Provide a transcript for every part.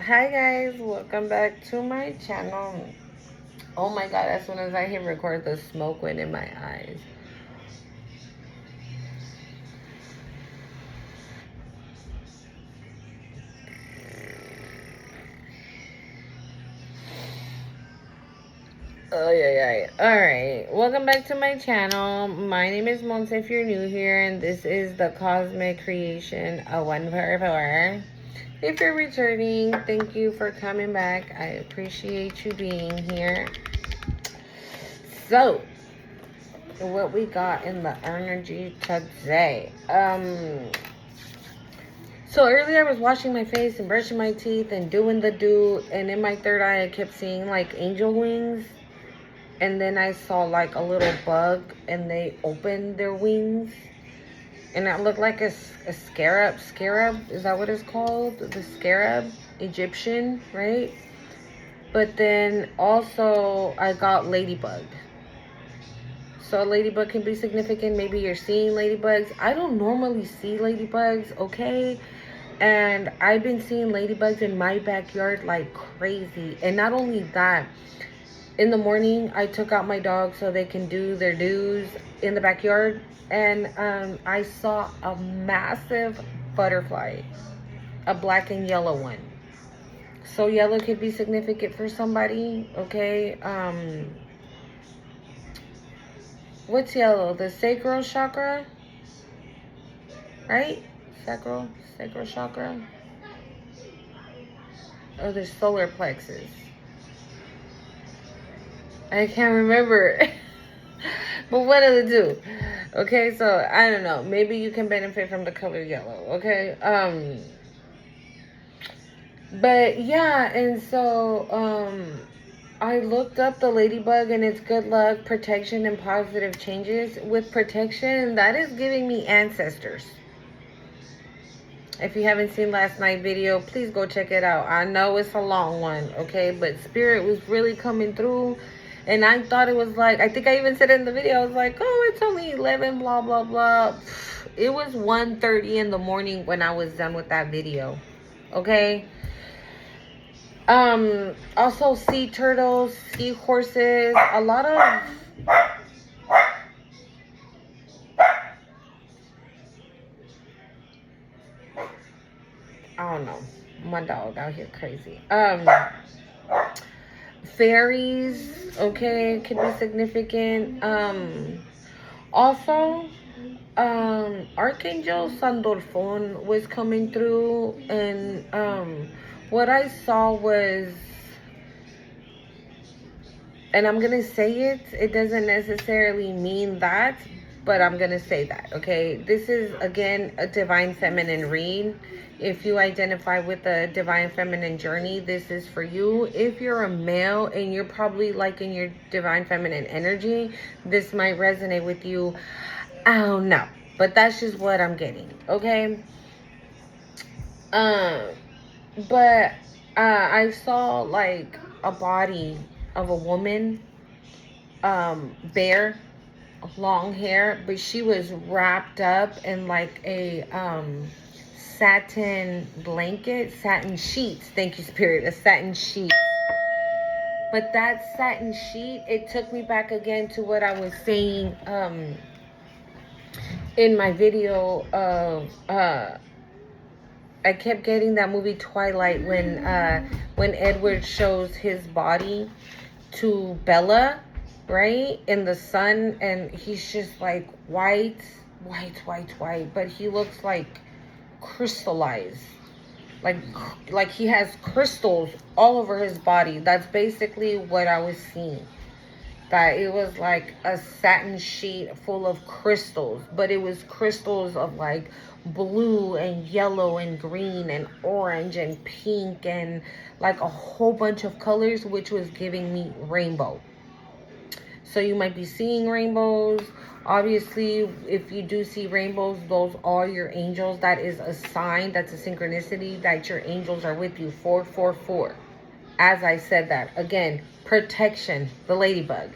Hi guys, welcome back to my channel. Oh my god, as soon as I hit record, the smoke went in my eyes. Oh yeah. Alright, welcome back to my channel. My name is Monse if you're new here, and this is the Cosmic Creation, a 144. If you're returning, thank you for coming back. I appreciate you being here. So, what we got in the energy today? So earlier I was washing my face and brushing my teeth and doing the do, and in my third eye I kept seeing like angel wings, and then I saw like a little bug and they opened their wings, and it looked like a scarab. Scarab, is that what it's called? The scarab, Egyptian, right? But then also I got ladybug. So ladybug can be significant. Maybe you're seeing ladybugs. I don't normally see ladybugs, okay? And I've been seeing ladybugs in my backyard like crazy. And not only that, in the morning, I took out my dogs so they can do their do's in the backyard. And I saw a massive butterfly, a black and yellow one. So yellow could be significant for somebody, okay? What's yellow? The sacral chakra, right? Sacral chakra, or the solar plexus. I can't remember. But one of the two. Okay, so I don't know. Maybe you can benefit from the color yellow, okay? But yeah, and so I looked up the ladybug, and it's good luck, protection, and positive changes. With protection, that is giving me ancestors. If you haven't seen last night's video, please go check it out. I know it's a long one, okay? But Spirit was really coming through. And I thought it was like, I think I even said it in the video, I was like, oh, it's only 11, blah, blah, blah. It was 1:30 in the morning when I was done with that video, okay? Also sea turtles, sea horses, a lot of... I don't know. My dog out here crazy. Fairies, okay, can be significant. Also, Archangel Sandolfon was coming through, and what I saw was, and I'm gonna say it doesn't necessarily mean that, but I'm gonna say that, okay? This is, again, a divine feminine read. If you identify with the divine feminine journey, this is for you. If you're a male and you're probably like in your divine feminine energy, this might resonate with you. I don't know, but that's just what I'm getting, okay? But I saw like a body of a woman, bare, long hair, but she was wrapped up in like a satin blanket, satin sheets. Thank you, Spirit. A satin sheet. But that satin sheet, it took me back again to what I was saying in my video of I kept getting that movie Twilight when Edward shows his body to Bella, right, in the sun, and he's just like white, but he looks like crystallized, like he has crystals all over his body. That's basically what I was seeing. That it was like a satin sheet full of crystals, but it was crystals of like blue and yellow and green and orange and pink and like a whole bunch of colors, which was giving me rainbow. So you might be seeing rainbows. Obviously, if you do see rainbows, those are your angels. That is a sign, that's a synchronicity that your angels are with you. 444. As I said that, again, protection, the ladybug,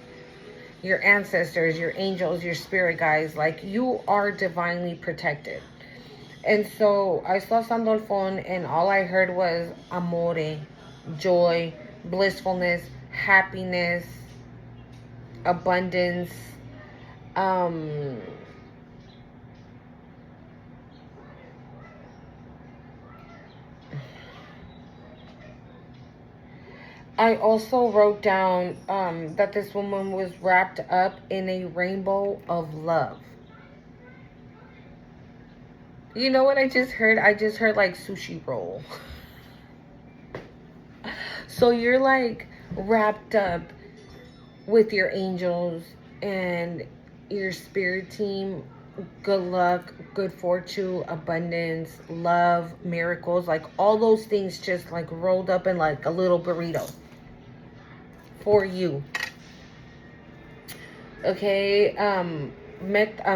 your ancestors, your angels, your spirit guides, like you are divinely protected. And so I saw Sandalphon, and all I heard was amore, joy, blissfulness, happiness, abundance. Um, I also wrote down that this woman was wrapped up in a rainbow of love. You know what I just heard? I just heard like sushi roll. So you're like wrapped up with your angels and your spirit team. Good luck, good fortune, abundance, love, miracles, like all those things just like rolled up in like a little burrito for you. Okay, I'm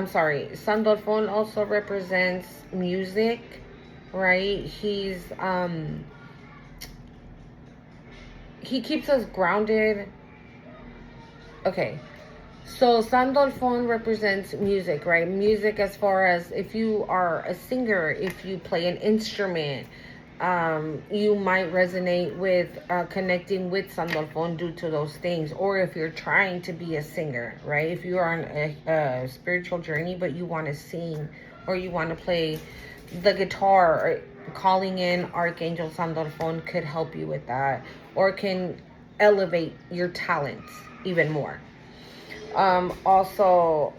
sorry. Sandalphon also represents music, right? He keeps us grounded. Okay, so Sandalphon represents music, right? Music as far as if you are a singer, if you play an instrument, you might resonate with connecting with Sandalphon due to those things. Or if you're trying to be a singer, right? If you are on a spiritual journey, but you want to sing or you want to play the guitar, or calling in Archangel Sandalphon could help you with that, or can elevate your talents even more. Also,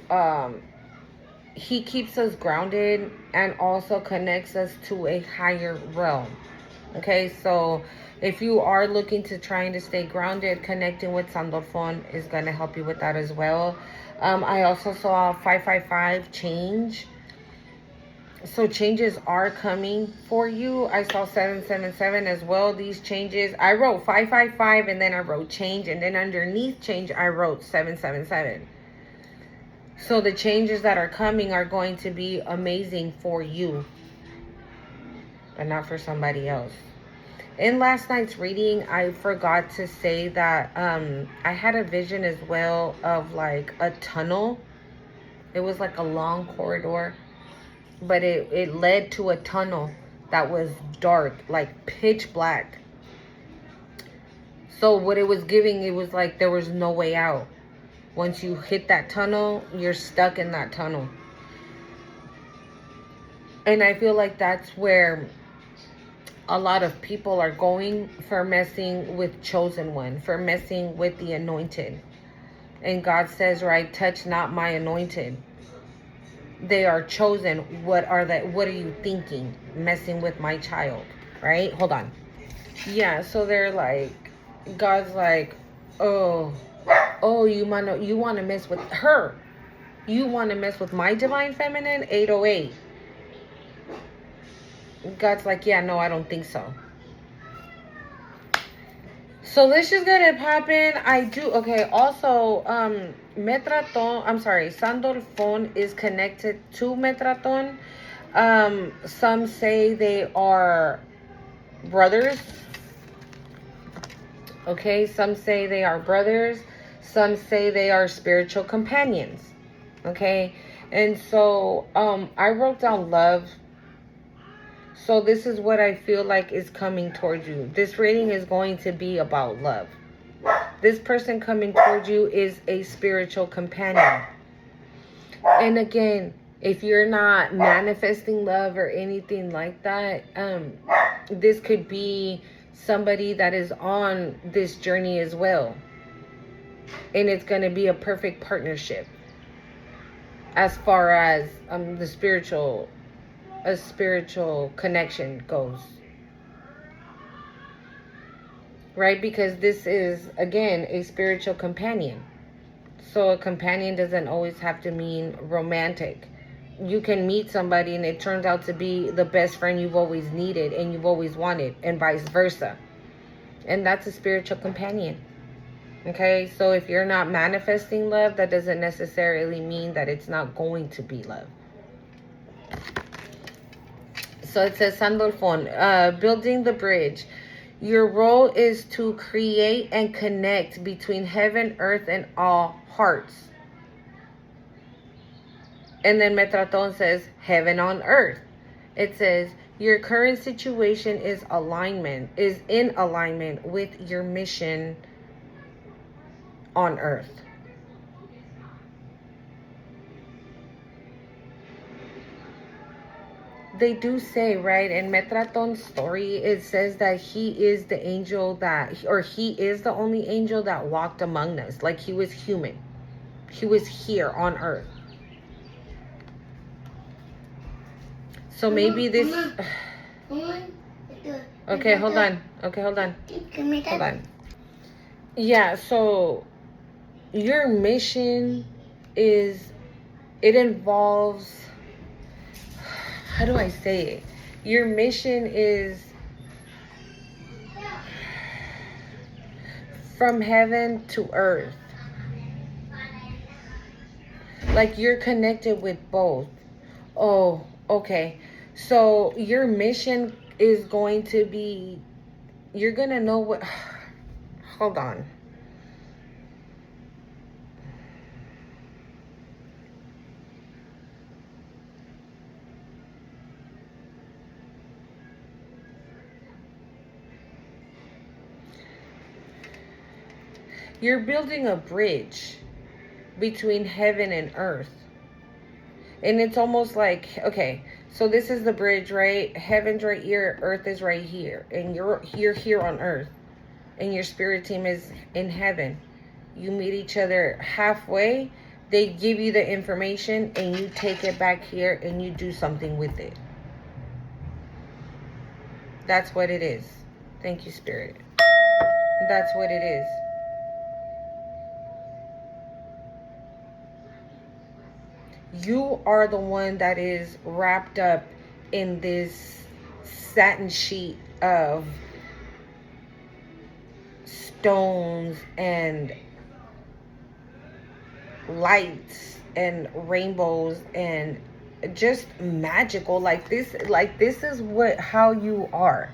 he keeps us grounded and also connects us to a higher realm. Okay, so if you are looking to trying to stay grounded, connecting with Sandalphon is going to help you with that as well. I also saw 555 change. So changes are coming for you. I saw 777 as well. These changes, I wrote 555 and then I wrote change, and then underneath change I wrote 777. So the changes that are coming are going to be amazing for you, but not for somebody else. In last night's reading, I forgot to say that I had a vision as well of like a tunnel. It was like a long corridor, but it led to a tunnel that was dark, like pitch black. So what it was giving, it was like there was no way out. Once you hit that tunnel, you're stuck in that tunnel. And I feel like that's where a lot of people are going for messing with chosen one, for messing with the anointed. And God says, right, touch not my anointed. They are chosen. What are you thinking? Messing with my child, right? Hold on. Yeah, so they're like, God's like, oh, you want to mess with her. You want to mess with my divine feminine, 808. God's like, yeah, no, I don't think so. So let's just get it popping. Okay, also, Sandalphon is connected to Metraton. Some say they are brothers. Okay, some say they are brothers. Some say they are spiritual companions. Okay, and so I wrote down love. So this is what I feel like is coming towards you. This reading is going to be about love. This person coming towards you is a spiritual companion. And again, if you're not manifesting love or anything like that, this could be somebody that is on this journey as well. And it's going to be a perfect partnership as far as a spiritual connection goes. Right? Because this is, again, a spiritual companion. So a companion doesn't always have to mean romantic. You can meet somebody and it turns out to be the best friend you've always needed and you've always wanted, and vice versa. And that's a spiritual companion. Okay? So if you're not manifesting love, that doesn't necessarily mean that it's not going to be love. So it says, Sandalphon, building the bridge. Your role is to create and connect between heaven, earth, and all hearts. And then Metraton says, heaven on earth. It says, your current situation is in alignment with your mission on Earth. They do say, right, in Metraton's story, it says that he is the angel he is the only angel that walked among us. Like, he was human. He was here on Earth. So maybe this... Okay, hold on. Okay, hold on. Hold on. Yeah, so your mission it involves... How do I say it? Your mission is from heaven to earth. Like, you're connected with both. Oh, okay. So your mission is going to be, you're going to know what, hold on. You're building a bridge between heaven and earth. And it's almost like, okay, so this is the bridge, right? Heaven's right here, earth is right here. And you're here on earth. And your spirit team is in heaven. You meet each other halfway. They give you the information and you take it back here and you do something with it. That's what it is. Thank you, Spirit. That's what it is. You are the one that is wrapped up in this satin sheet of stones and lights and rainbows and just magical. Like this is how you are.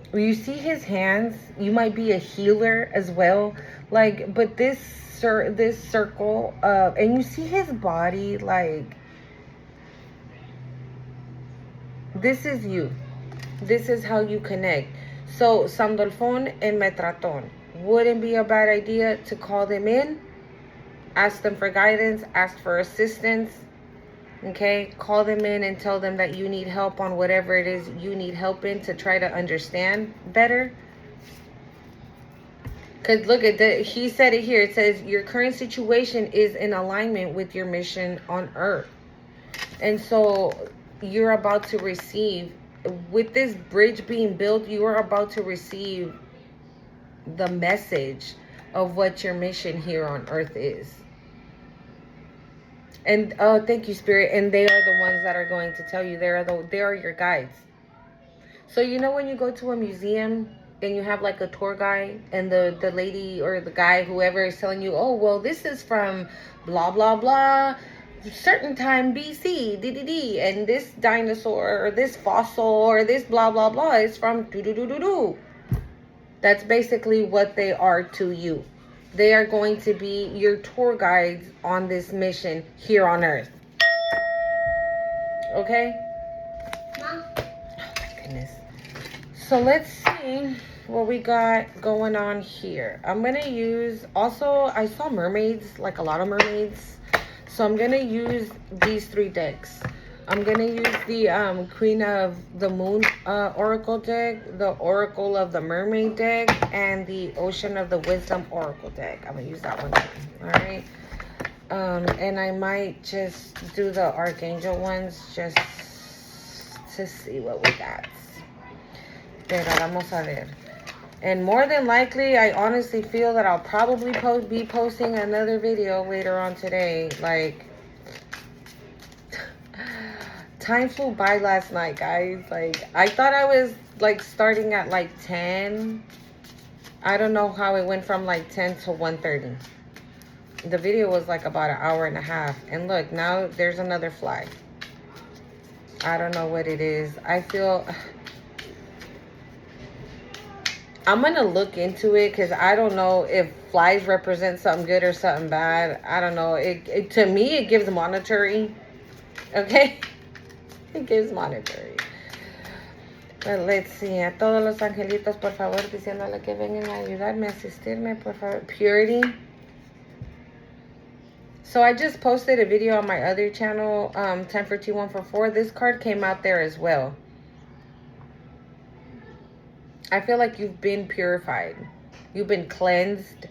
When you see his hands, you might be a healer as well. Like, but this circle and you see his body, like, this is you. This is how you connect. So Sandalphon and Metraton, wouldn't be a bad idea to call them in, ask them for guidance, ask for assistance. Okay, call them in and tell them that you need help on whatever it is you need help in to try to understand better. Because look at that, he said it here. It says your current situation is in alignment with your mission on Earth. And so you're about to receive, with this bridge being built, you are about to receive the message of what your mission here on Earth is. And thank you, Spirit. And they are the ones that are going to tell you. They are your guides. So you know when you go to a museum and you have like a tour guide, and the lady or the guy, whoever, is telling you, oh, well, this is from blah, blah, blah, certain time BC, DDD, and this dinosaur or this fossil or this blah, blah, blah is from do-do-do-do-do. That's basically what they are to you. They are going to be your tour guides on this mission here on Earth. Okay? Mom? Oh my goodness. So let's see what we got going on here. I'm going to use, also, I saw mermaids, like a lot of mermaids. So I'm going to use these 3 decks. I'm going to use the Queen of the Moon Oracle deck, the Oracle of the Mermaid deck, and the Ocean of the Wisdom Oracle deck. I'm going to use that one too. Alright? And I might just do the Archangel ones just to see what we got. Pero vamos a ver. And more than likely, I honestly feel that I'll probably be posting another video later on today. Like, time flew by last night, guys. Like, I thought I was like starting at like 10. I don't know how it went from like 10 to 1:30. The video was like about an hour and a half. And look, now there's another fly. I don't know what it is. I feel... I'm going to look into it because I don't know if flies represent something good or something bad. I don't know. To me, it gives monetary. Okay? He gives monetary. But let's see. A todos los angelitos, por favor, diciéndole que vengan a ayudarme, a asistirme, por favor. Purity. So I just posted a video on my other channel, 10 for T1 for 4. This card came out there as well. I feel like you've been purified. You've been cleansed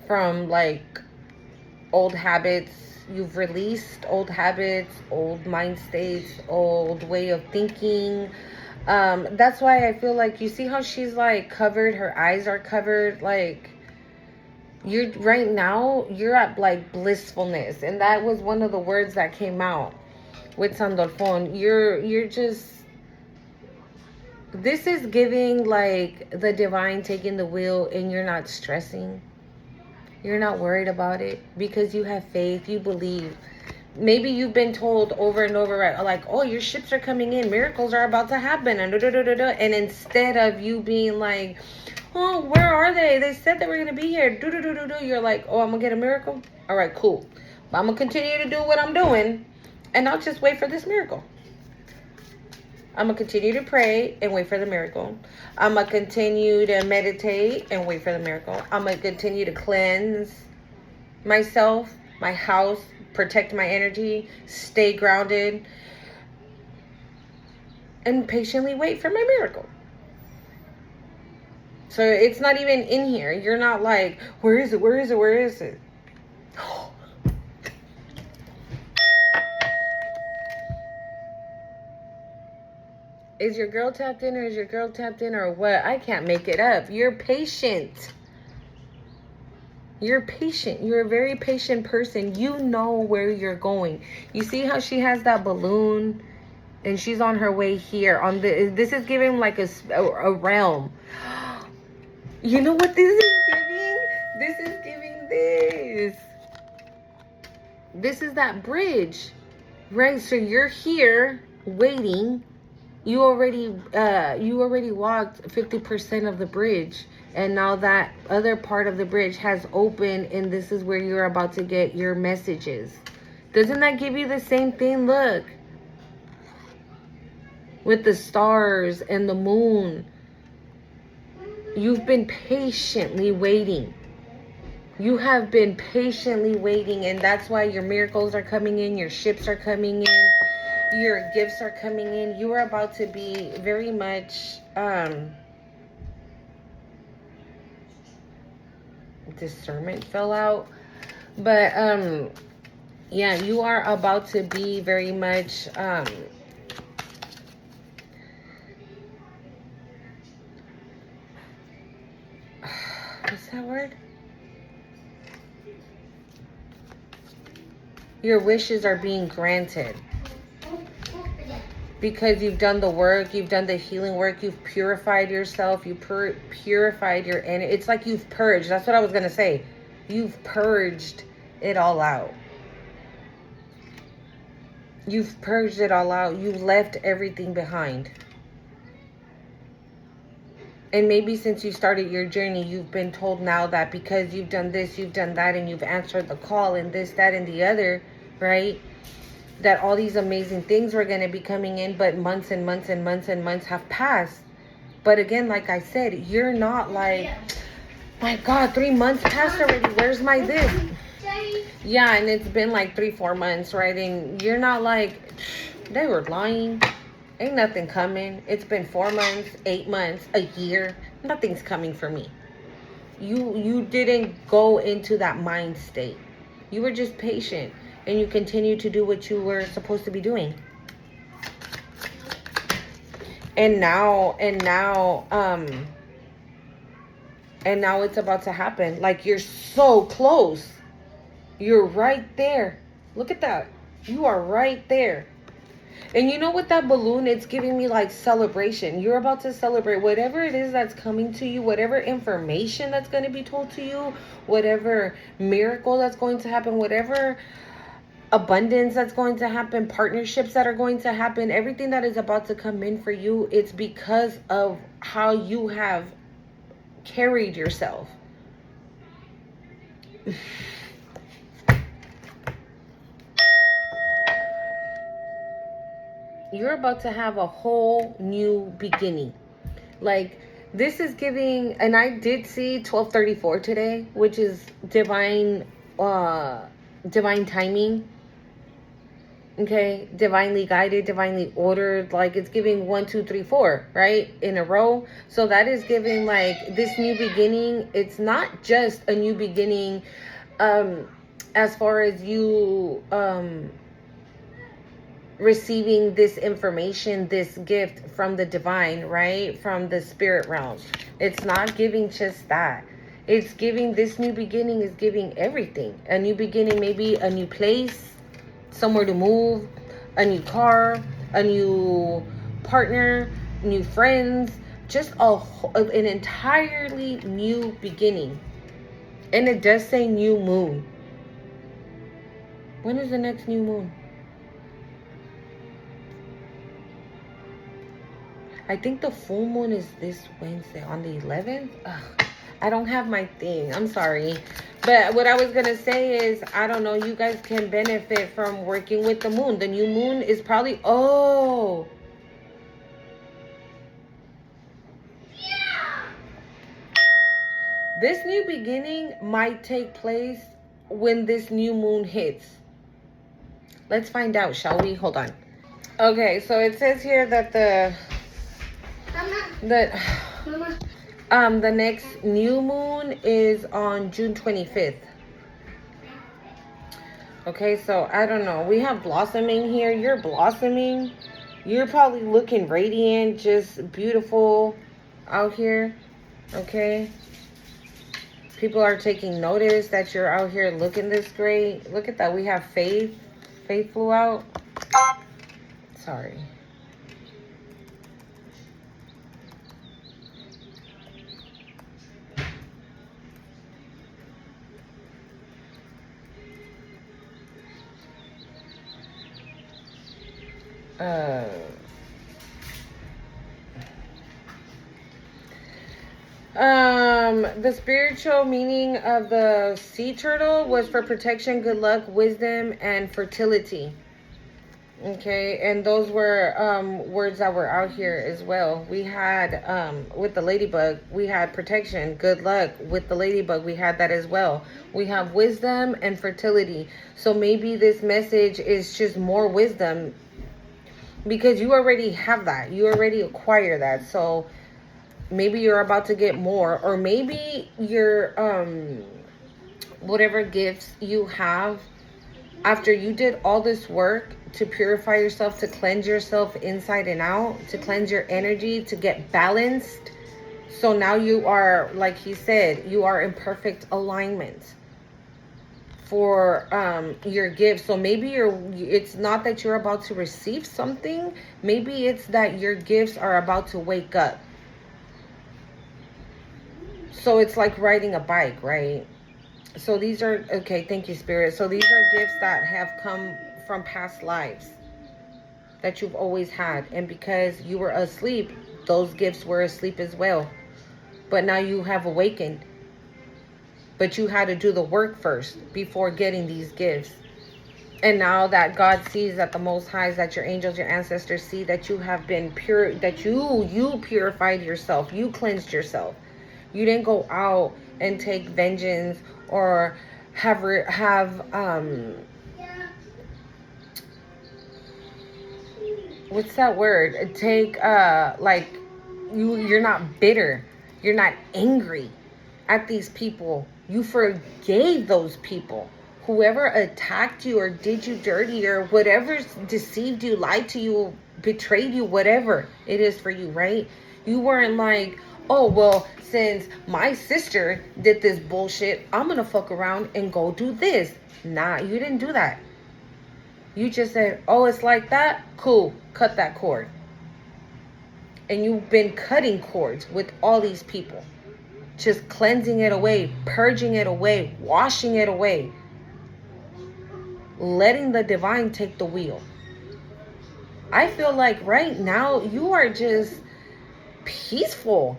from like old habits. You've released old habits, old mind states, old way of thinking. That's why I feel like, you see how she's like covered, her eyes are covered, like you're right now, you're at like blissfulness. And that was one of the words that came out with Sandalphon. You're just, this is giving like the divine taking the wheel, and you're not stressing. You're not worried about it because you have faith, you believe. Maybe you've been told over and over, right, like, oh, your ships are coming in, miracles are about to happen, and and instead of you being like, oh, where are they? They said they were going to be here. You're like, oh, I'm going to get a miracle? All right, cool. But I'm going to continue to do what I'm doing, and I'll just wait for this miracle. I'm going to continue to pray and wait for the miracle. I'm going to continue to meditate and wait for the miracle. I'm going to continue to cleanse myself, my house, protect my energy, stay grounded, and patiently wait for my miracle. So it's not even in here. You're not like, where is it? Where is it? Where is it? Is your girl tapped in, or is your girl tapped in, or what? I can't make it up. You're patient. You're patient. You're a very patient person. You know where you're going. You see how she has that balloon, and she's on her way here. On the, this is giving like a realm. You know what this is giving? This is giving this. This is that bridge, right? So you're here waiting. You already walked 50% of the bridge, and now that other part of the bridge has opened, and this is where you're about to get your messages. Doesn't that give you the same thing? Look, with the stars and the moon, you've been patiently waiting. You have been patiently waiting, and that's why your miracles are coming in, your ships are coming in, your gifts are coming in. You are about to be very much discernment fell out, but yeah, you are about to be very much what's that word? Your wishes are being granted. Because you've done the work, you've done the healing work, you've purified yourself, you purified your energy. It's like you've purged. That's what I was going to say. You've purged it all out. You've purged it all out. You've left everything behind. And maybe since you started your journey, you've been told now that because you've done this, you've done that, and you've answered the call and this, that, and the other, right? That all these amazing things were going to be coming in, but months and months and months and months have passed. But again, like I said, you're not like, my God, 3 months passed already. Where's my this? Yeah, and it's been like 3-4 months, right? And you're not like, they were lying. Ain't nothing coming. It's been 4 months, 8 months, a year. Nothing's coming for me. You didn't go into that mind state. You were just patient. And you continue to do what you were supposed to be doing. And now it's about to happen. Like, you're so close. You're right there. Look at that. You are right there. And you know, with that balloon, it's giving me like celebration. You're about to celebrate whatever it is that's coming to you, whatever information that's going to be told to you, whatever miracle that's going to happen, whatever abundance that's going to happen, partnerships that are going to happen, everything that is about to come in for you. It's because of how you have carried yourself. You're about to have a whole new beginning. Like, this is giving, and I did see 1234 today, which is uh divine timing. Okay, divinely guided, divinely ordered. Like, it's giving 1, 2, 3, 4 right in a row. So that is giving like this new beginning. It's not just a new beginning as far as you receiving this information, this gift from the divine, right? From the spirit realm. It's not giving just that. It's giving, this new beginning is giving everything. A new beginning, maybe a new place, somewhere to move, a new car, a new partner, new friends, just an entirely new beginning. And it does say new moon. When is the next new moon? I think the full moon is this Wednesday on the 11th. Ugh, I don't have my thing. I'm sorry. But what I was going to say is, I don't know, you guys can benefit from working with the moon. The new moon is probably, this new beginning might take place when this new moon hits. Let's find out, shall we? Hold on. Okay, so it says here that the next new moon is on June 25th. Okay, so I don't know. We have blossoming here. You're blossoming. You're probably looking radiant, just beautiful out here. Okay. People are taking notice that you're out here looking this great. Look at that. We have Faith. Faith flew out. Sorry. The spiritual meaning of the sea turtle was for protection, good luck, wisdom, and fertility. Okay, and those were words that were out here as well. We had with the ladybug, we had protection, good luck. With the ladybug, we had that as well. We have wisdom and fertility. So maybe this message is just more wisdom, because you already have that. You already acquire that. So maybe you're about to get more, or maybe your whatever gifts you have, after you did all this work to purify yourself, to cleanse yourself inside and out, to cleanse your energy, to get balanced. So now you are, like he said, you are in perfect alignment for your gifts. So maybe it's not that you're about to receive something. Maybe it's that your gifts are about to wake up. So it's like riding a bike, right? So these are, okay, thank you, Spirit. So these are gifts that have come from past lives that you've always had. And because you were asleep, those gifts were asleep as well. But now you have awakened. But you had to do the work first before getting these gifts. And now that God sees, that the Most High, that your angels, your ancestors see that you have been pure, that you purified yourself, you cleansed yourself. You didn't go out and take vengeance or have what's that word? Take like you're not bitter. You're not angry at these people. You forgave those people. Whoever attacked you or did you dirty or whatever deceived you, lied to you, betrayed you, whatever it is for you, right? You weren't like, oh, well, since my sister did this bullshit, I'm going to fuck around and go do this. Nah, you didn't do that. You just said, oh, it's like that? Cool. Cut that cord. And you've been cutting cords with all these people. Just cleansing it away, purging it away, washing it away. Letting the divine take the wheel. I feel like right now you are just peaceful.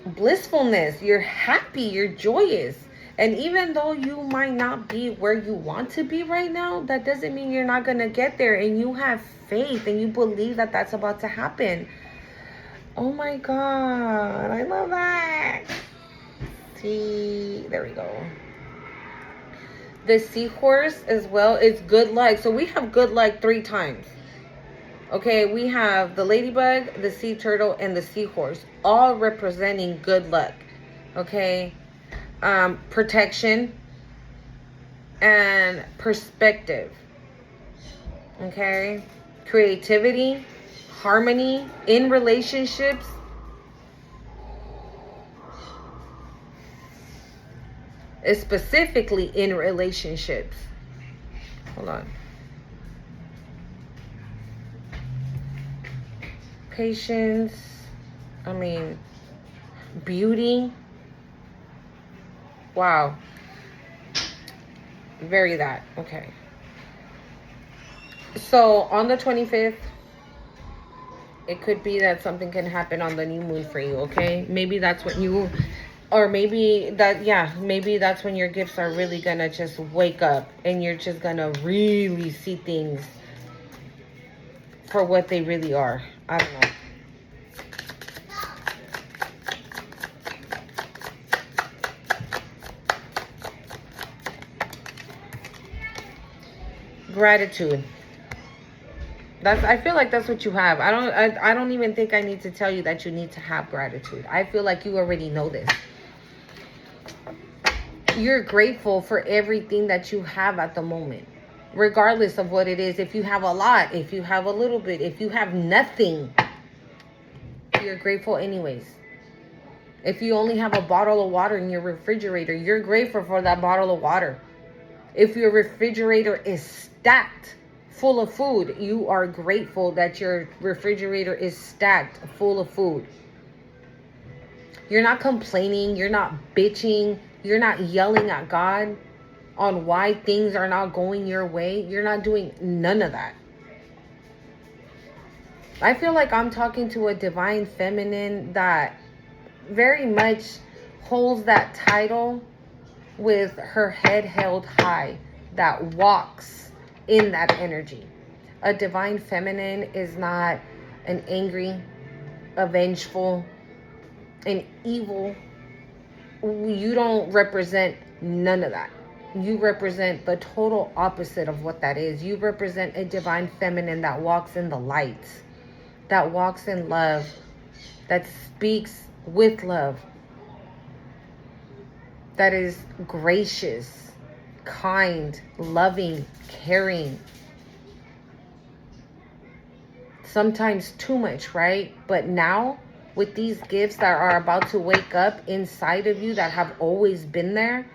Blissfulness. You're happy. You're joyous. And even though you might not be where you want to be right now, that doesn't mean you're not going to get there. And you have faith and you believe that that's about to happen. Oh my God. I love that. See, there we go. The seahorse as well is good luck. So we have good luck 3 times. Okay, we have the ladybug, the sea turtle, and the seahorse, all representing good luck. Okay, protection and perspective. Okay, creativity, harmony in relationships. Specifically in relationships. Hold on. Patience. Beauty. Wow. Very that. Okay. So on the 25th, it could be that something can happen on the new moon for you, okay? Maybe that's what you, or maybe that's when your gifts are really gonna just wake up and you're just gonna really see things for what they really are. I don't know. Gratitude. I feel like that's what you have. I don't even think I need to tell you that you need to have gratitude. I feel like you already know this. You're grateful for everything that you have at the moment, regardless of what it is. If you have a lot, if you have a little bit, if you have nothing, you're grateful anyways. If you only have a bottle of water in your refrigerator, you're grateful for that bottle of water. If your refrigerator is stacked full of food, you are grateful that your refrigerator is stacked full of food. You're not complaining. You're not bitching. You're not yelling at God on why things are not going your way. You're not doing none of that. I feel like I'm talking to a divine feminine that very much holds that title with her head held high, that walks in that energy. A divine feminine is not an angry, a vengeful, an evil. You don't represent none of that. You represent the total opposite of what that is. You represent a divine feminine that walks in the light, that walks in love, that speaks with love, that is gracious, kind, loving, caring. Sometimes too much, right? But now, with these gifts that are about to wake up inside of you that have always been there,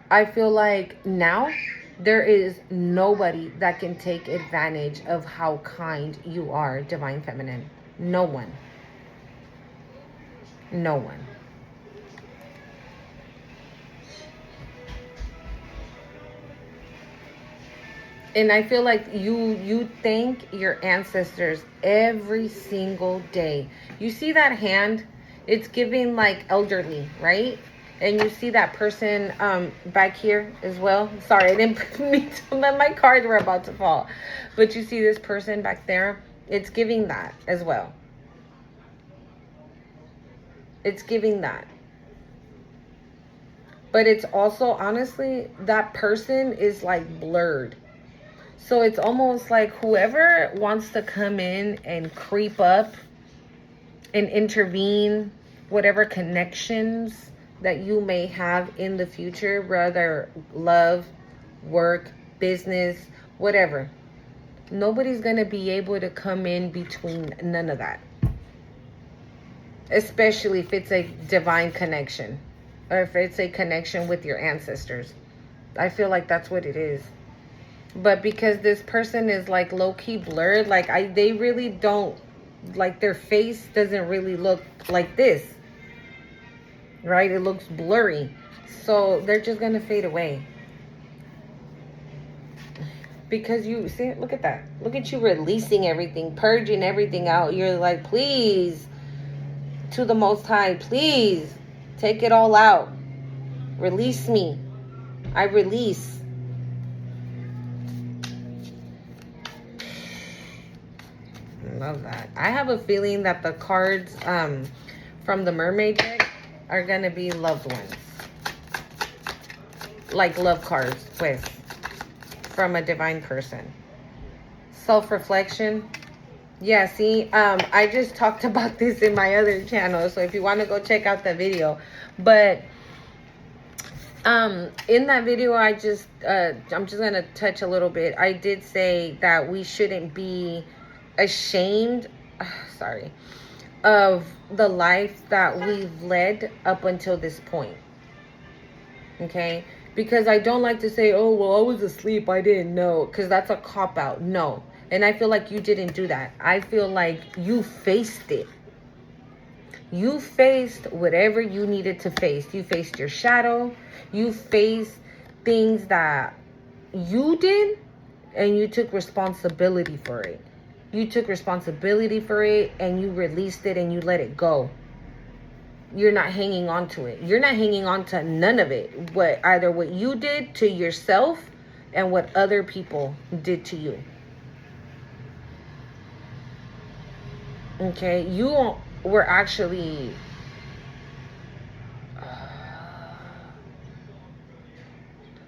I feel like now there is nobody that can take advantage of how kind you are, divine feminine. No one. No one. And I feel like you thank your ancestors every single day. You see that hand? It's giving like elderly, right? And you see that person back here as well. Sorry, I didn't mean to let my cards were about to fall. But you see this person back there? It's giving that as well. It's giving that. But it's also, honestly, that person is like blurred. So it's almost like whoever wants to come in and creep up and intervene, whatever connections that you may have in the future, whether love, work, business, whatever. Nobody's going to be able to come in between none of that. Especially if it's a divine connection or if it's a connection with your ancestors. I feel like that's what it is. But because this person is like low-key blurred, like they really don't, like their face doesn't really look like this, right? It looks blurry. So they're just going to fade away. Because you see, look at that. Look at you releasing everything, purging everything out. You're like, please, to the Most High, please Take it all out. Release me. I release. Love that. I have a feeling that the cards from the mermaid deck are going to be loved ones. Like love cards, pues. From a divine person. Self-reflection. Yeah, see, I just talked about this in my other channel. So if you want to go check out the video. But in that video, I'm just going to touch a little bit. I did say that we shouldn't be ashamed, of the life that we've led up until this point. Okay? Because I don't like to say, oh, well, I was asleep, I didn't know. Because that's a cop-out. No. And I feel like you didn't do that. I feel like you faced it. You faced whatever you needed to face. You faced your shadow. You faced things that you did, and you took responsibility for it. You took responsibility for it, and you released it, and you let it go. You're not hanging on to it. You're not hanging on to none of it. Either what you did to yourself and what other people did to you. Okay, you were actually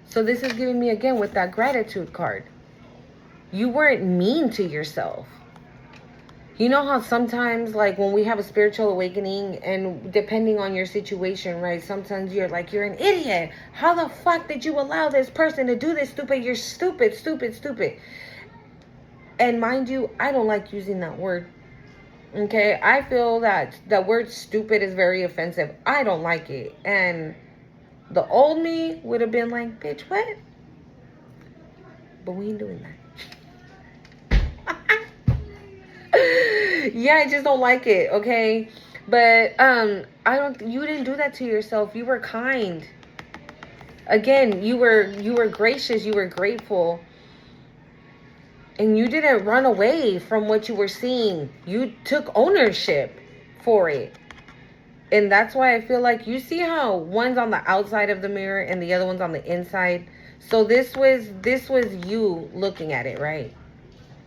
so this is giving me again with that gratitude card. You weren't mean to yourself. You know how sometimes, like, when we have a spiritual awakening, and depending on your situation, right, sometimes you're like, you're an idiot. How the fuck did you allow this person to do this? Stupid. You're stupid, stupid, stupid. And mind you, I don't like using that word. Okay, I feel that the word stupid is very offensive. I don't like it. And the old me would have been like, bitch, what? But we ain't doing that. Yeah, I just don't like it, okay? But you didn't do that to yourself. You were kind. Again, you were gracious, you were grateful. And you didn't run away from what you were seeing. You took ownership for it. And that's why I feel like, you see how one's on the outside of the mirror and the other one's on the inside? So this was you looking at it, right?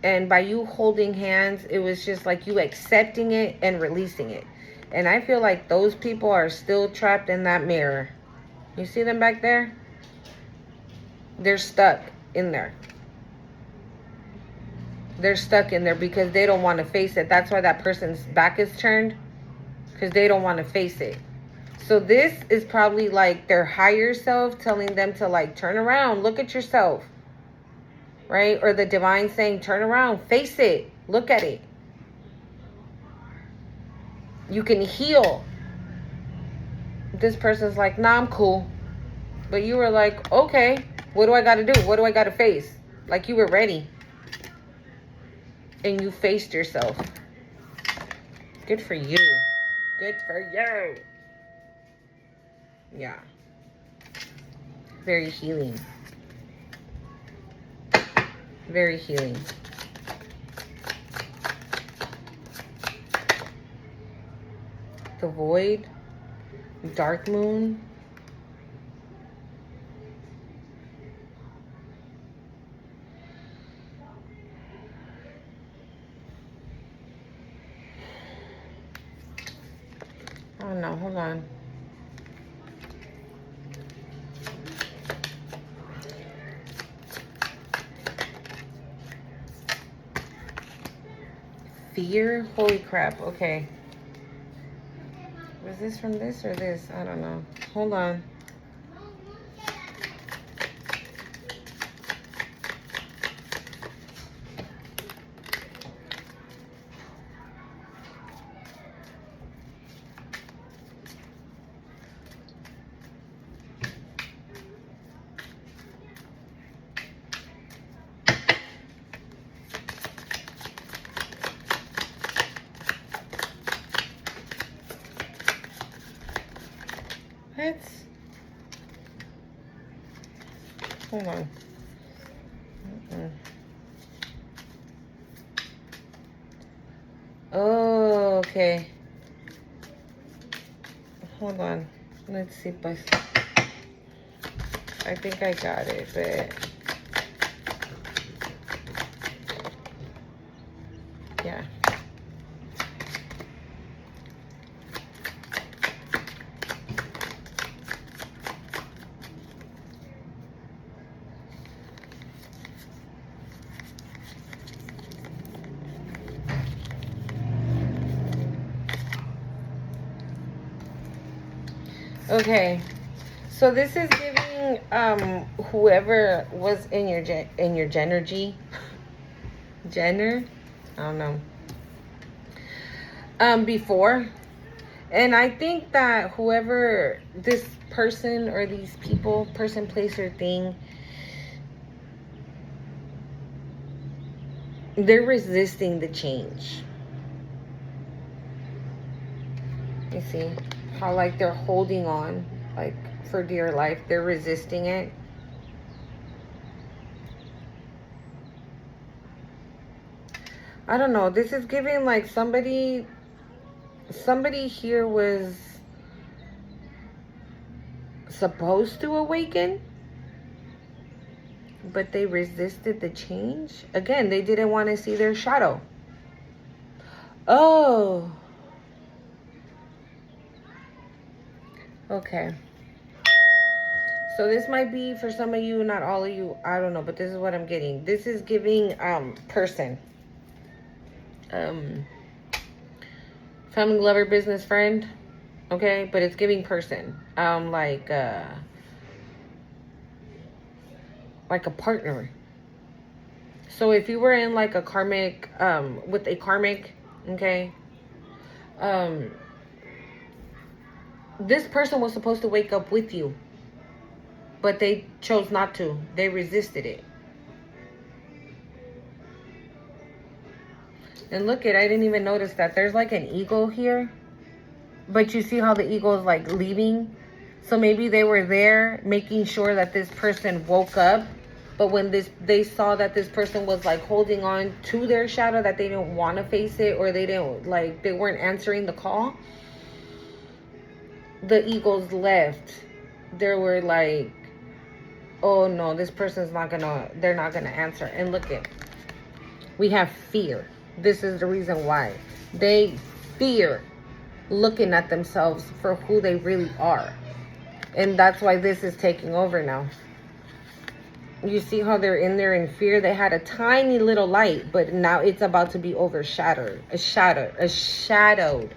And by you holding hands, it was just like you accepting it and releasing it. And I feel like those people are still trapped in that mirror. You see them back there? They're stuck in there. They're stuck in there because they don't want to face it. That's why that person's back is turned. Because they don't want to face it. So this is probably like their higher self telling them to, like, turn around. Look at yourself. Right? Or the divine saying, turn around. Face it. Look at it. You can heal. This person's like, nah, I'm cool. But you were like, okay, what do I got to do? What do I got to face? Like, you were ready. And you faced yourself. Good for you. Good for you. Yeah. Very healing. Very healing. The Void. Dark Moon. Oh no, hold on. Fear? Holy crap, okay. Was this from this or this? I don't know. Hold on. What? Hold on. Oh, okay. Hold on. Let's see, but I think I got it, but yeah. Okay, so this is giving whoever was in your Genergy, Jenner, I don't know, before, and I think that whoever this person or these people, person, place, or thing, they're resisting the change. You see how like they're holding on like for dear life. They're resisting it. I don't know. This is giving like somebody here was supposed to awaken, but they resisted the change. Again, they didn't want to see their shadow. Oh. Okay. So this might be for some of you, not all of you. I don't know, but this is what I'm getting. This is giving person. Family, lover, business, friend. Okay, but it's giving person. Like a partner. So if you were in like a karmic, with a karmic, okay, this person was supposed to wake up with you, but they chose not to. They resisted it. And look at, I didn't even notice that there's like an eagle here, but you see how the eagle is like leaving. So maybe they were there making sure that this person woke up, but when they saw that this person was like holding on to their shadow, that they didn't want to face it, or they weren't answering the call, the eagles left. They were like, oh no, this person's they're not gonna answer. And look at, we have fear. This is the reason why. They fear looking at themselves for who they really are. And that's why this is taking over now. You see how they're in there in fear? They had a tiny little light, but now it's about to be overshadowed. Shadowed.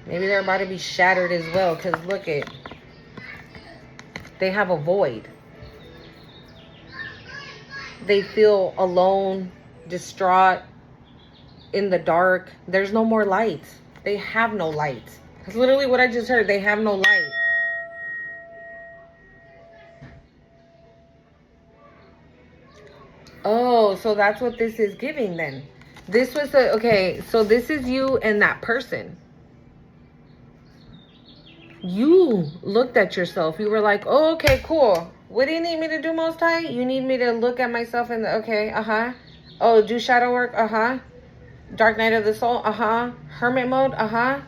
Maybe they're about to be shattered as well, because look at, they have a void. They feel alone, distraught, in the dark. There's no more light. They have no light. That's literally what I just heard. They have no light. Oh, so that's what this is giving then. This was okay, so this is you and that person. You looked at yourself. You were like, oh, okay, cool. What do you need me to do, Most High? You need me to look at myself and okay, uh-huh. Oh, do shadow work, uh-huh. Dark night of the soul, uh-huh. Hermit mode, uh-huh.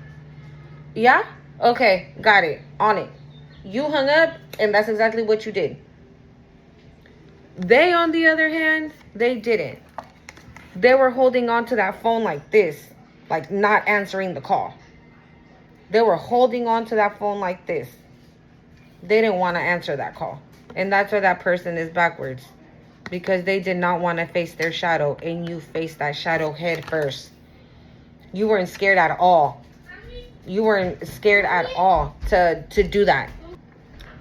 Yeah? Okay, got it. On it. You hung up, and that's exactly what you did. They, on the other hand, they didn't. They were holding on to that phone like this, like not answering the call. They were holding on to that phone like this. They didn't want to answer that call. And that's why that person is backwards. Because they did not want to face their shadow, and you faced that shadow head first. You weren't scared at all. You weren't scared at all to do that.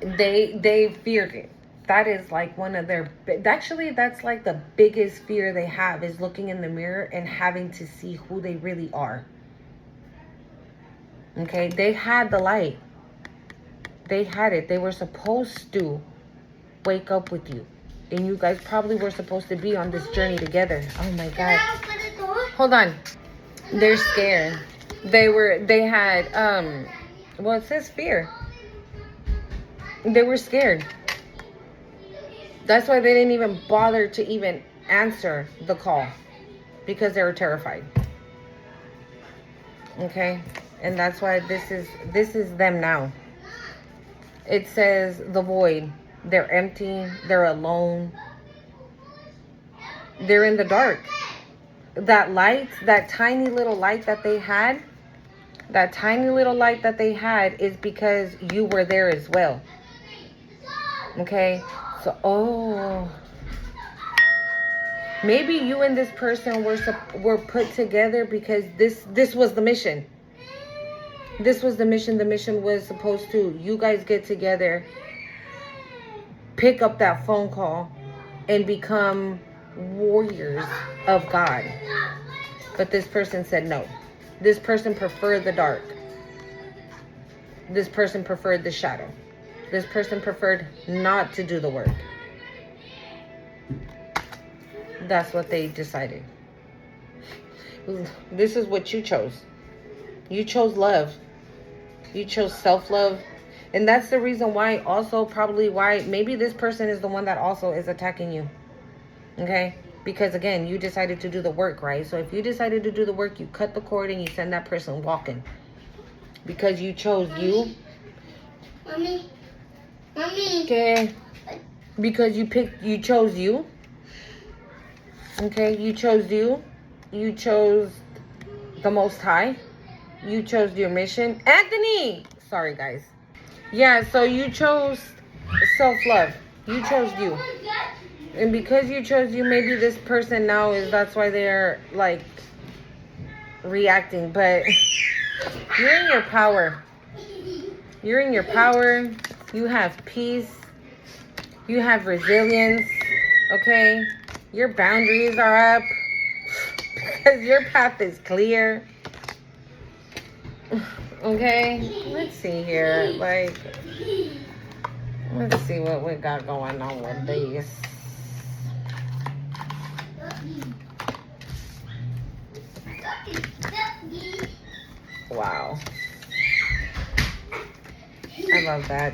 They feared it. That is like one of their, actually that's like the biggest fear they have, is looking in the mirror and having to see who they really are. Okay, they had the light. They had it. They were supposed to wake up with you. And you guys probably were supposed to be on this journey together. Oh my God. Hold on. They're scared. They had, well, it says fear. They were scared. That's why they didn't even bother to even answer the call, because they were terrified. Okay? And that's why this is them now. It says the void. They're empty. They're alone. They're in the dark. That light, that tiny little light that they had, is because you were there as well. Okay? So, maybe you and this person were put together because this was the mission. This was the mission. The mission was supposed to, you guys get together, pick up that phone call, and become warriors of God. But this person said no. This person preferred the dark. This person preferred the shadow. This person preferred not to do the work. That's what they decided. This is what you chose. You chose love. You chose self-love. And that's the reason why, also probably why, maybe this person is the one that also is attacking you. Okay? Because again, you decided to do the work, right? So if you decided to do the work, you cut the cord and you send that person walking. Because you chose you. Mommy. Okay? Because you chose you. Okay? You chose you. You chose the Most High. You chose your mission. Anthony! Sorry, guys. Yeah, so you chose self-love. You chose you. And because you chose you, maybe this person now that's why they're like reacting. But you're in your power. You're in your power. You have peace. You have resilience. Okay? Your boundaries are up. Because your path is clear. Okay? Let's see here. Like, let's see what we got going on with these. Wow. I love that.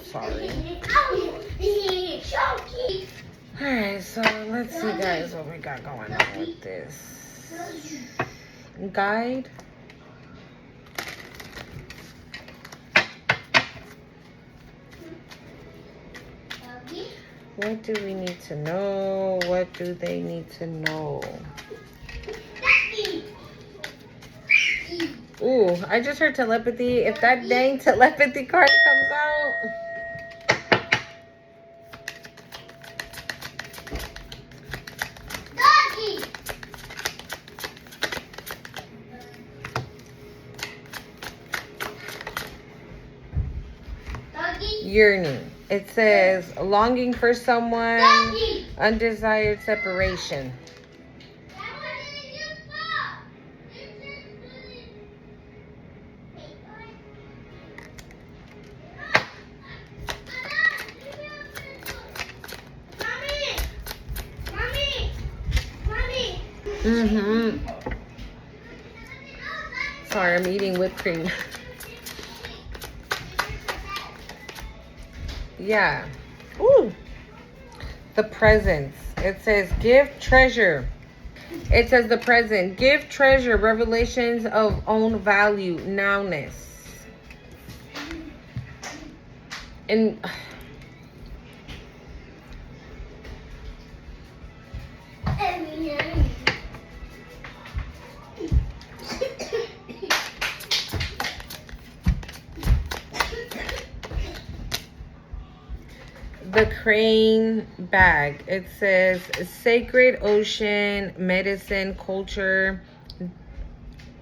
Sorry. Alright, so let's see, guys, what we got going on with this. Guide. What do we need to know? What do they need to know? Ooh, I just heard telepathy. If that dang telepathy card comes out. Yearning. It says longing for someone, undesired separation. Sorry, I'm eating whipped cream. Yeah. Ooh. The presence. It says give treasure. It says the present. Give treasure. Revelations of own value. Nowness. And the crane bag. It says sacred ocean, medicine, culture.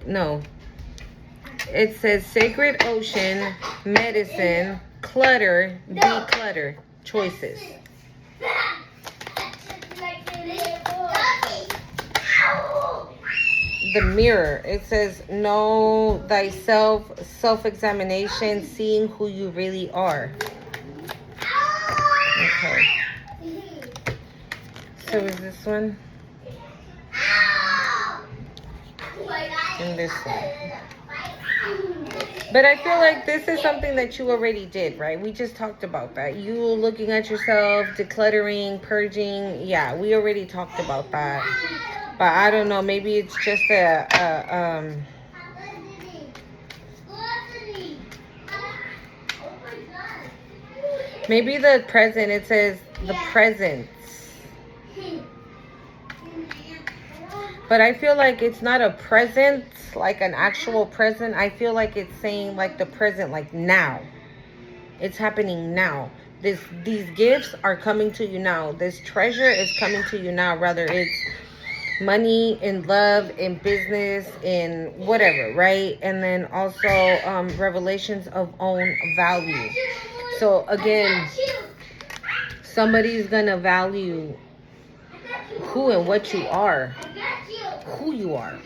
No. It says sacred ocean, medicine, clutter, declutter, choices. The mirror. It says know thyself, self-examination, seeing who you really are. Okay. So is this one? And this one. But I feel like this is something that you already did, right? We just talked about that. You looking at yourself, decluttering, purging. Yeah, we already talked about that. But I don't know. Maybe it's just Maybe the present, it says the presents. But I feel like it's not a present, like an actual present. I feel like it's saying like the present, like now. It's happening now. These gifts are coming to you now. This treasure is coming to you now. Whether it's money, in love, in business, in whatever, right? And then also revelations of own value. So again, somebody's gonna value who and what you are, who you are.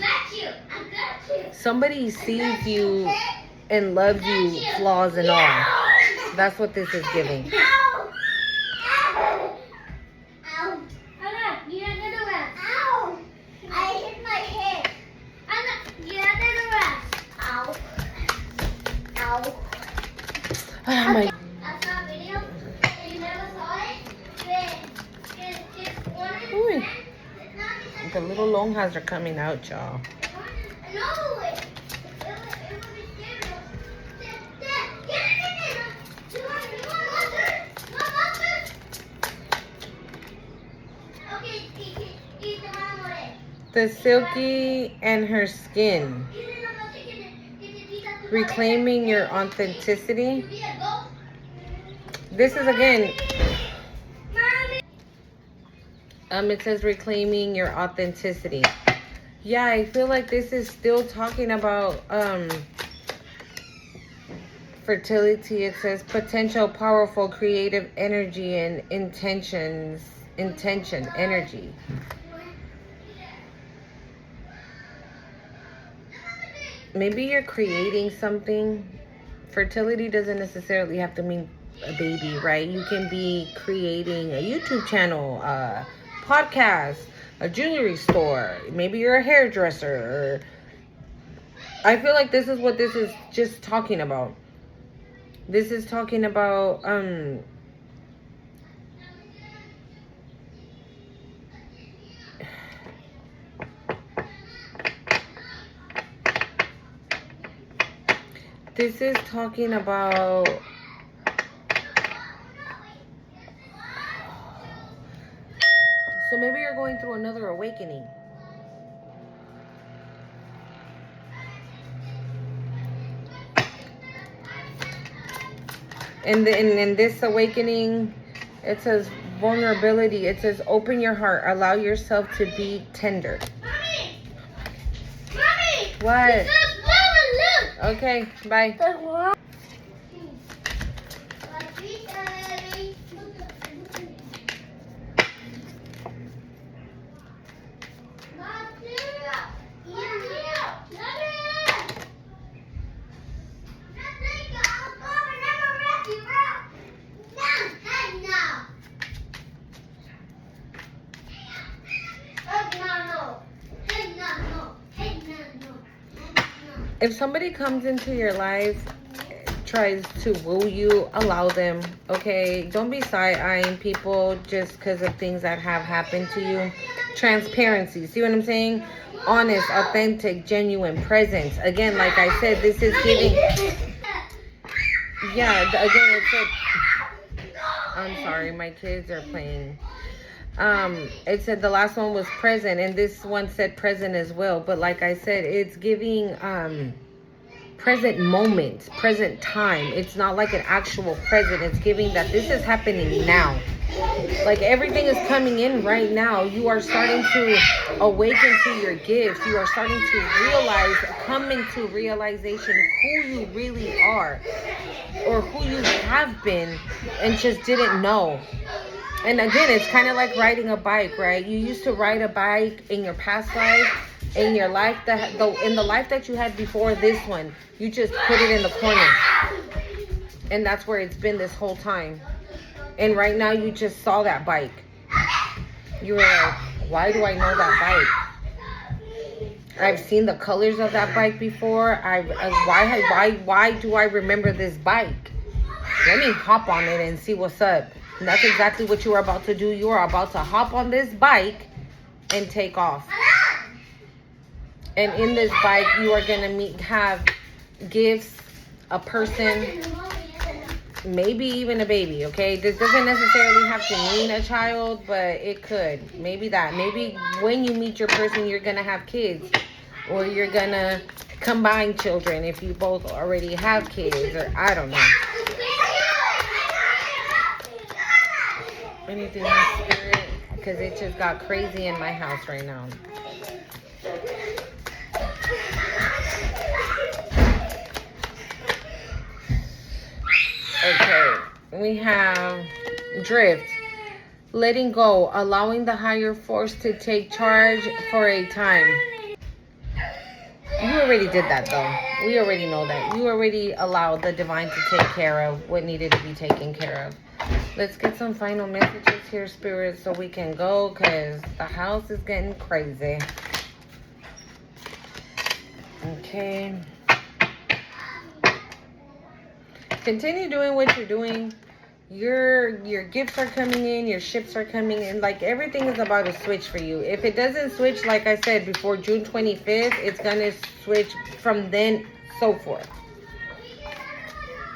Somebody sees you and loves you, flaws and all. That's what this is giving. Oh my. Ooh. The little lonjas are coming out, y'all. The Silky and her skin. Reclaiming your authenticity. This is again. It says reclaiming your authenticity. Yeah, I feel like this is still talking about fertility. It says potential, powerful, creative energy and intention, energy. Maybe you're creating something. Fertility doesn't necessarily have to mean a baby, right? You can be creating a YouTube channel, podcast, a jewelry store. Maybe you're a hairdresser. I feel like this is what this is just talking about. This is talking about this is talking about so maybe you're going through another awakening. And in this awakening, it says vulnerability. It says open your heart. Allow yourself to be tender. Mommy! What? Look! Okay, bye. If somebody comes into your life, tries to woo you, allow them, okay? Don't be side-eyeing people just because of things that have happened to you. Transparency, see what I'm saying? Honest, authentic, genuine presence. Again, like I said, this is giving... Yeah, again, it said... I'm sorry, my kids are playing. It said the last one was present, and this one said present as well. But like I said, it's giving present moment, present time. It's not like an actual present. It's giving that this is happening now. Like everything is coming in right now. You are starting to awaken to your gifts. You are starting to realize, come into realization who you really are, or who you have been and just didn't know. And again, it's kind of like riding a bike, right? You used to ride a bike in your past life, in your life, in the life that you had before this one. You just put it in the corner. And that's where it's been this whole time. And right now you just saw that bike. You were like, why do I know that bike? I've seen the colors of that bike before. Why do I remember this bike? Let me hop on it and see what's up. And that's exactly what you are about to do. You are about to hop on this bike and take off. And in this bike, you are going to have gifts, a person, maybe even a baby, okay? This doesn't necessarily have to mean a child, but it could. Maybe that. Maybe when you meet your person, you're going to have kids. Or you're going to combine children if you both already have kids. Or I don't know. Anything in spirit? Because it just got crazy in my house right now. Okay, we have drift, letting go, allowing the higher force to take charge for a time. You already did that though. We already know that. You already allowed the divine to take care of what needed to be taken care of. Let's get some final messages here, Spirit, so we can go because the house is getting crazy. Okay. Continue doing what you're doing. Your gifts are coming in, your ships are coming in. Like everything is about to switch for you. If it doesn't switch, like I said, before June 25th, it's gonna switch from then so forth.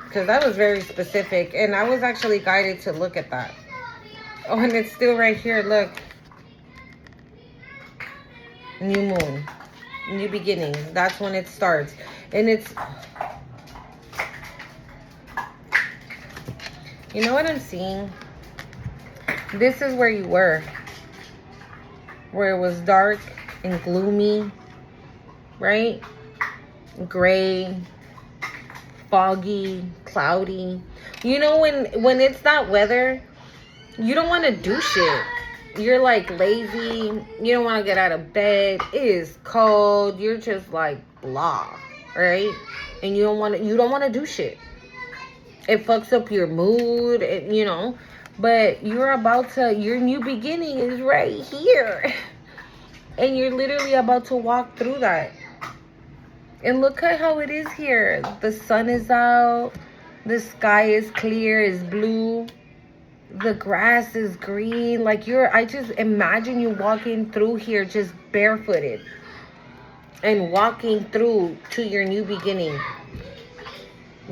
Because that was very specific, and I was actually guided to look at that. Oh, and it's still right here. Look, new moon, new beginnings. That's when it starts, and it's. You know what I'm seeing? This is where you were. Where it was dark and gloomy, right? Gray, foggy, cloudy. You know when it's that weather, you don't want to do shit. You're like lazy. You don't want to get out of bed. It is cold. You're just like blah, right? And you don't want to do shit. It fucks up your mood, you know. But your new beginning is right here. And you're literally about to walk through that. And look at how it is here. The sun is out. The sky is clear, is blue. The grass is green. Like I just imagine you walking through here just barefooted. And walking through to your new beginning.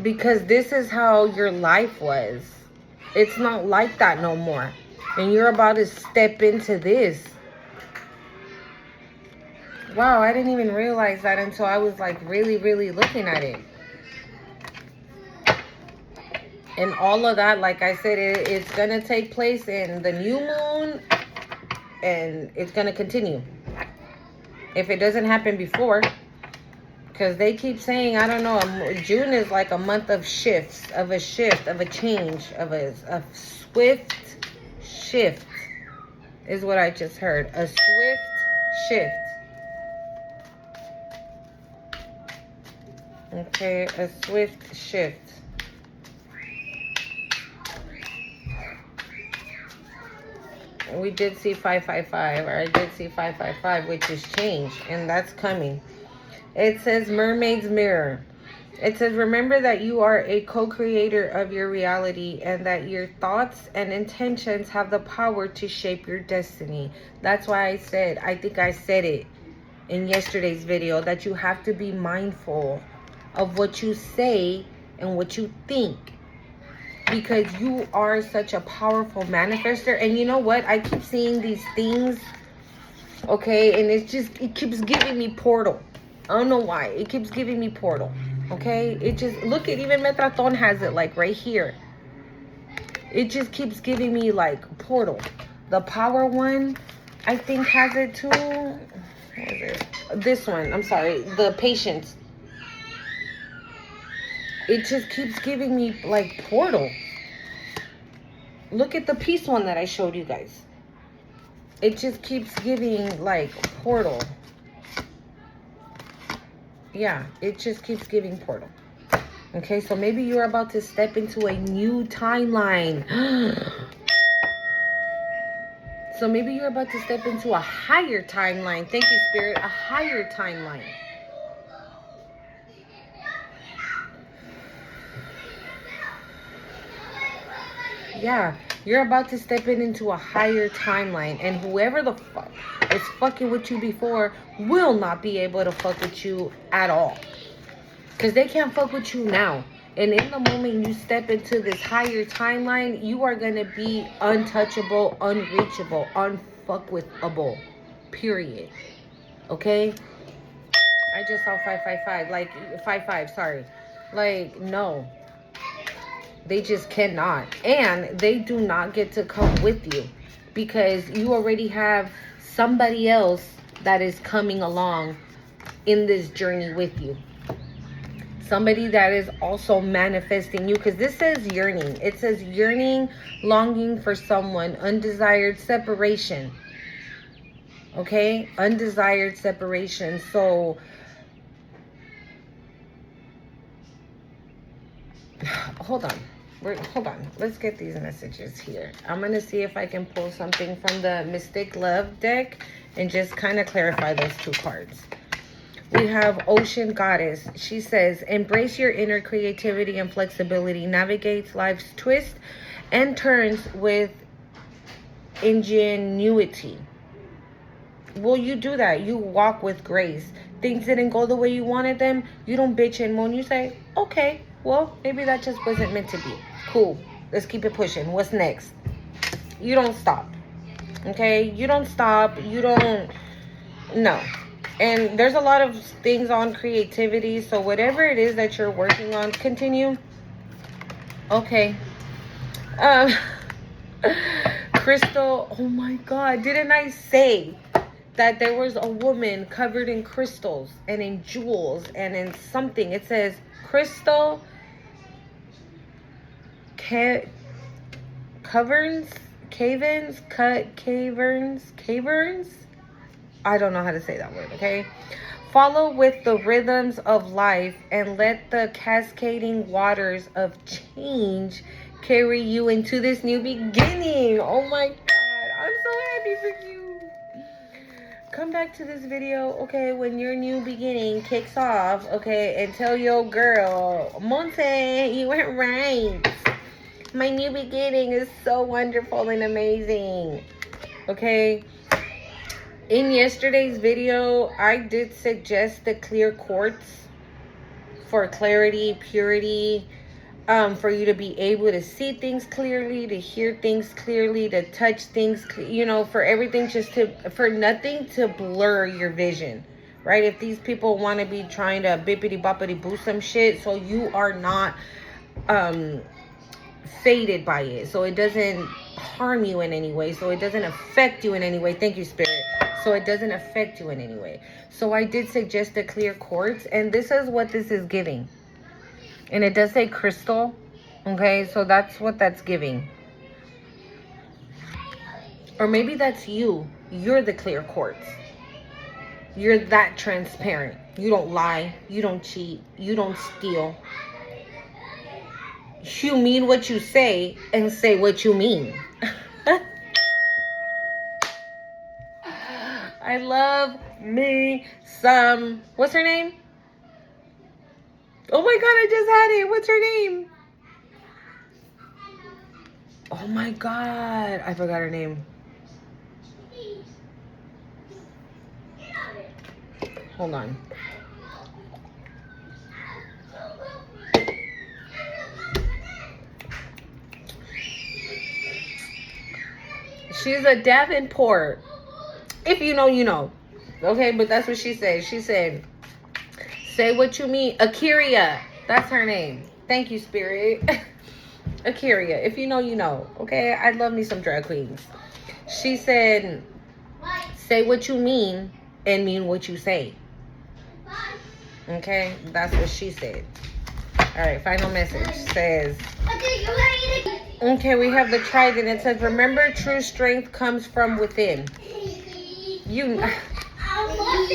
Because this is how your life was. It's not like that no more. And you're about to step into this. Wow, I didn't even realize that until I was like really, really looking at it. And all of that, like I said, it's going to take place in the new moon. And it's going to continue. If it doesn't happen before. Because they keep saying, I don't know, June is like a month of shifts, of a shift, of a change, of a swift shift is what I just heard. A swift shift. Okay, a swift shift. We did see 555, or I did see 555, which is change, and that's coming. It says Mermaid's Mirror. It says, remember that you are a co-creator of your reality and that your thoughts and intentions have the power to shape your destiny. That's why I think I said it in yesterday's video, that you have to be mindful of what you say and what you think. Because you are such a powerful manifester. And you know what? I keep seeing these things, okay? And it keeps giving me portal. I don't know why. It keeps giving me portal. Okay? It just, look at, even Metraton has it like right here. It just keeps giving me like portal. The power one, I think, has it too. What is it? This one, I'm sorry. The patience. It just keeps giving me like portal. Look at the peace one that I showed you guys. It just keeps giving like portal. Yeah, it just keeps giving portal. Okay, so maybe you're about to step into a new timeline. So maybe you're about to step into a higher timeline. Thank you, Spirit. A higher timeline. Yeah, you're about to step into a higher timeline. And whoever the fuck is fucking with you before will not be able to fuck with you at all. Because they can't fuck with you now. And in the moment you step into this higher timeline, you are going to be untouchable, unreachable, unfuckwithable. Period. Okay? I just saw 555. Like, 55, sorry. Like, no. They just cannot. And they do not get to come with you. Because you already have somebody else that is coming along in this journey with you. Somebody that is also manifesting you, because this says yearning. It says yearning, longing for someone, undesired separation. Okay? Undesired separation. So, hold on. Hold on. Let's get these messages here. I'm going to see if I can pull something from the Mystic Love deck and just kind of clarify those two cards. We have Ocean Goddess. She says, embrace your inner creativity and flexibility. Navigates life's twists and turns with ingenuity. Well, you do that. You walk with grace. Things didn't go the way you wanted them. You don't bitch and moan. You say, okay, well, maybe that just wasn't meant to be. Cool. Let's keep it pushing. What's next? You don't stop. Okay? You don't stop. You don't... No. And there's a lot of things on creativity. So whatever it is that you're working on, continue. Okay. Crystal. Oh my God. Didn't I say that there was a woman covered in crystals and in jewels and in something? It says crystal caverns. I don't know how to say that word, okay? Follow with the rhythms of life and let the cascading waters of change carry you into this new beginning. Oh my God, I'm so happy for you. Come back to this video, okay, when your new beginning kicks off, okay, and tell your girl, Monte, you were right. My new beginning is so wonderful and amazing, okay? In yesterday's video, I did suggest the clear quartz for clarity, purity, for you to be able to see things clearly, to hear things clearly, to touch things, you know, for everything for nothing to blur your vision, right? If these people want to be trying to bippity boppity boo some shit, so you are not faded by it, so it doesn't harm you in any way, so it doesn't affect you in any way. Thank you, Spirit. So it doesn't affect you in any way. So I did suggest a clear quartz, and this is what this is giving. And it does say crystal. Okay, so that's what that's giving. Or maybe that's you. You're the clear quartz. You're that transparent. You don't lie. You don't cheat. You don't steal. You mean what you say and say what you mean. I love me some... What's her name? Oh my God, I just had it. What's her name? Oh my God, I forgot her name. Hold on. She's a Davenport. If you know, you know. Okay, but that's what she said. She said, say what you mean. Akiria. That's her name. Thank you, Spirit. Akiria. If you know, you know. Okay, I love me some drag queens. She said, say what you mean and mean what you say. Okay, that's what she said. All right, final message says... Okay, we have the trident. It says, remember, true strength comes from within. You... Come on.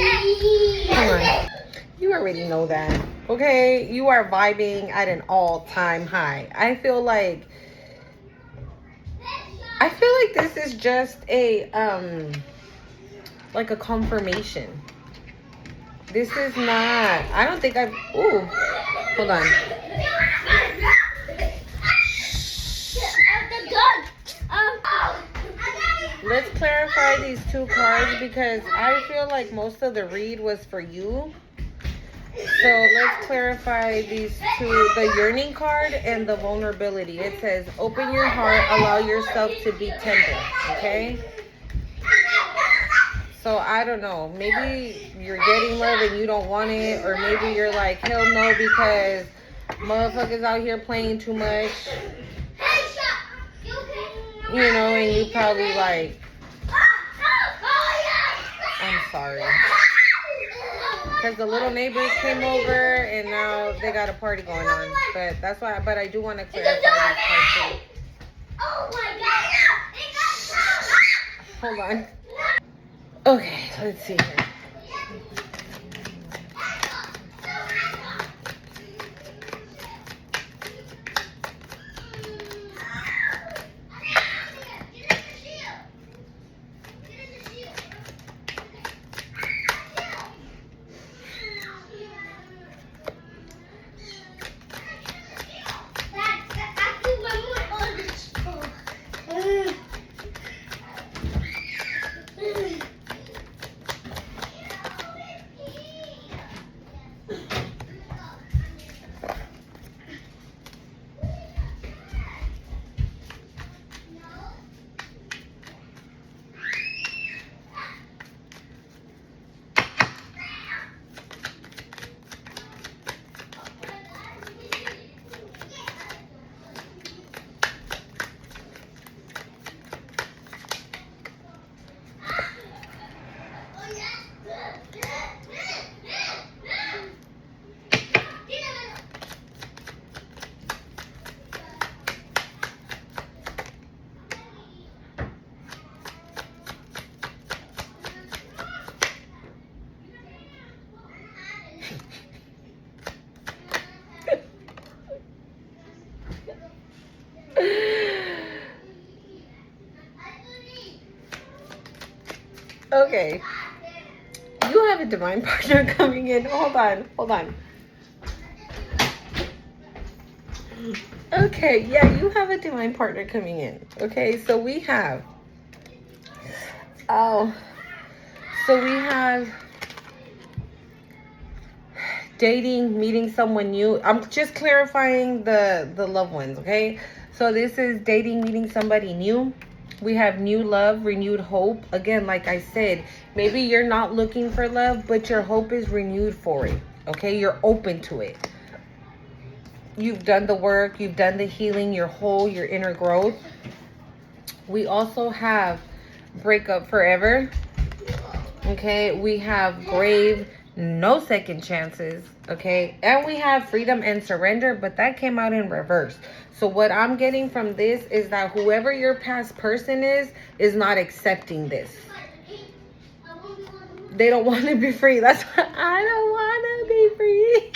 You already know that. Okay? You are vibing at an all-time high. I feel like this is just a, like a confirmation. This is not... I don't think I've... Ooh. Hold on. Let's clarify these two cards because I feel like most of the read was for you. So let's clarify these two, the yearning card and the vulnerability. It says, open your heart, allow yourself to be tender, okay? So I don't know, maybe you're getting love and you don't want it, or maybe you're like, hell no, because motherfuckers out here playing too much, you know, and you probably like, I'm sorry. Because the little neighbors came over and now they got a party going on. But that's why, but I do want to clarify this part too. Oh my god! Hold on. Okay, let's see here. Okay. You have a divine partner coming in. Hold on. Okay, yeah, you have a divine partner coming in. Okay, so we have dating, meeting someone new. I'm just clarifying the loved ones, okay? So this is dating, meeting somebody new. We have new love, renewed hope. Again, like I said, maybe you're not looking for love, but your hope is renewed for it. Okay, you're open to it. You've done the work, you've done the healing, you're whole, your inner growth. We also have breakup forever. Okay, we have grave, no second chances. Okay, and we have freedom and surrender, but that came out in reverse. So what I'm getting from this is that whoever your past person is not accepting this. They don't want to be free. That's why I don't want to be free.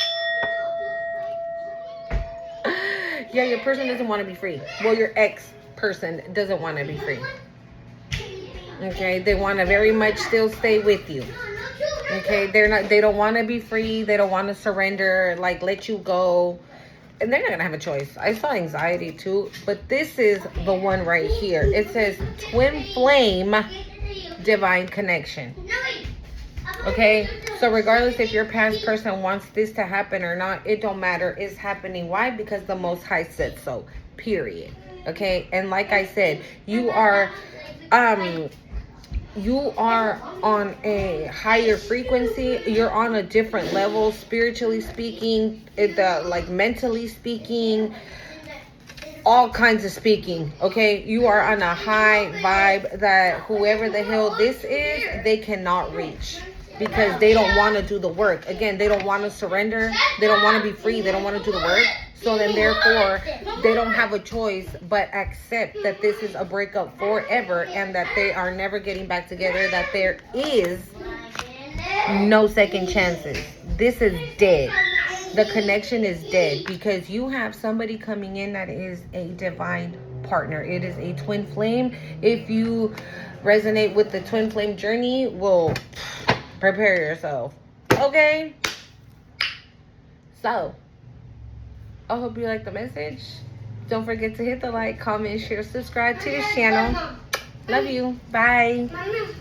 Yeah, your person doesn't want to be free. Well, your ex person doesn't want to be free. Okay, they want to very much still stay with you. Okay, they don't want to be free. They don't want to surrender, like let you go. And they're not going to have a choice. I saw anxiety too, but this is the one right here. It says twin flame divine connection. Okay, so regardless if your past person wants this to happen or not, it don't matter. It's happening. Why? Because the Most High said so. Period. Okay, and like I said, you are on a higher frequency. You're on a different level, spiritually speaking, like mentally speaking, all kinds of speaking. Okay, you are on a high vibe that whoever the hell this is, they cannot reach. Because they don't want to do the work. Again, they don't want to surrender. They don't want to be free. They don't want to do the work. So then therefore, they don't have a choice but accept that this is a breakup forever and that they are never getting back together, that there is no second chances. This is dead. The connection is dead because you have somebody coming in that is a divine partner. It is a twin flame. If you resonate with the twin flame journey, well, prepare yourself. Okay? So, I hope you like the message. Don't forget to hit the like, comment, share, subscribe to this channel. Love you. Bye.